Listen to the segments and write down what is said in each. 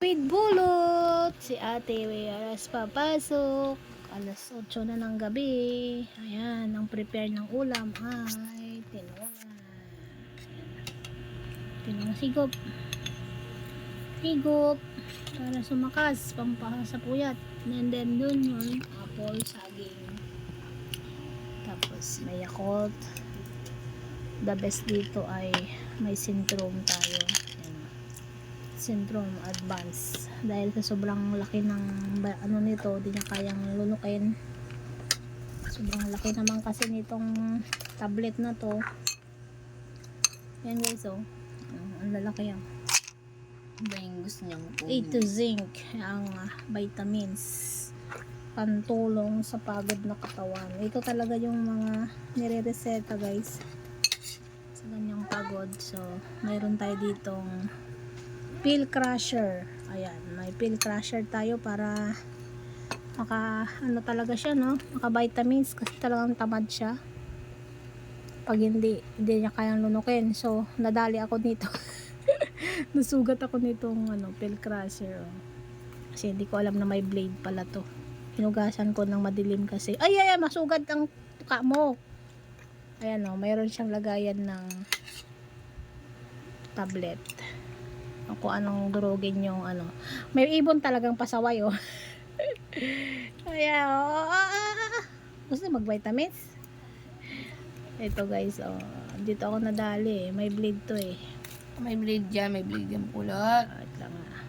With bulot, si ate alas papasok, alas 8 na ng gabi. Ayan, ang prepare ng ulam ay tinungan sigop para sumakas, pampahasa puyat. And then dun yun, apple, saging, tapos may Yakult. The best dito ay may Centrum tayo. Centrum Advance, dahil sa sobrang laki ng ano nito, di niya kayang lunukin. Sobrang laki naman kasi nitong tablet na to. Yan guys, oh, ang lalaki yan. Ba yung gusto niyang A to zinc ang vitamins, pantulong sa pagod na katawan. Ito talaga yung mga nire-reseta guys sa ganyang pagod. So mayroon tayo ditong pill crusher. Ayan, may pill crusher tayo para maka ano talaga siya, no, maka vitamins, kasi talagang tamad siya pag hindi niya kayang lunukin. So nadali ako dito. Nasugat ako nitong ano, pill crusher, oh. Kasi hindi ko alam na may blade pala to. Hinugasan ko ng madilim kasi ay masugat ang tuka mo. Ayan, oh, mayroon siyang lagayan ng tablet kung anong durugin yung ano. May ibon talagang pasaway, oh. Ayan, oh. Gusto mag-vitamins? Ito guys, oh. Dito ako nadali, may blade to eh. May blade dyan, may blade yung pulot. Wait lang nga.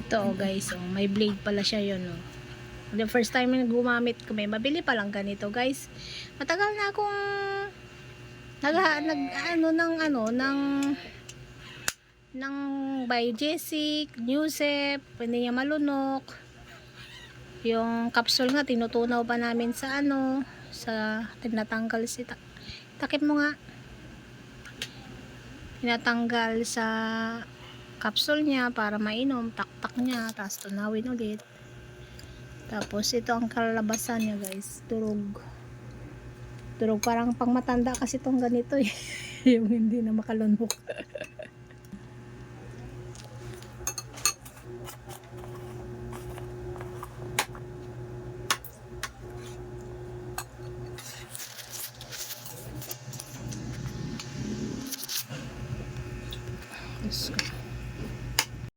Ito, oh guys, oh. May blade pala siya yun, oh. The first time na gumamit ko, may mabili pa lang ganito guys. Matagal na akong ng Biogesic, Newsep, hindi niya malunok. Yung capsule nga, tinutunaw pa namin sa ano, sa tinatanggal takip mo nga. Tinatanggal sa capsule niya para mainom, taktak niya, tapos tunawin ulit. Tapos ito ang kalabasan niya guys, durog, parang pang matanda kasi itong ganito eh. Yung hindi na makalunok.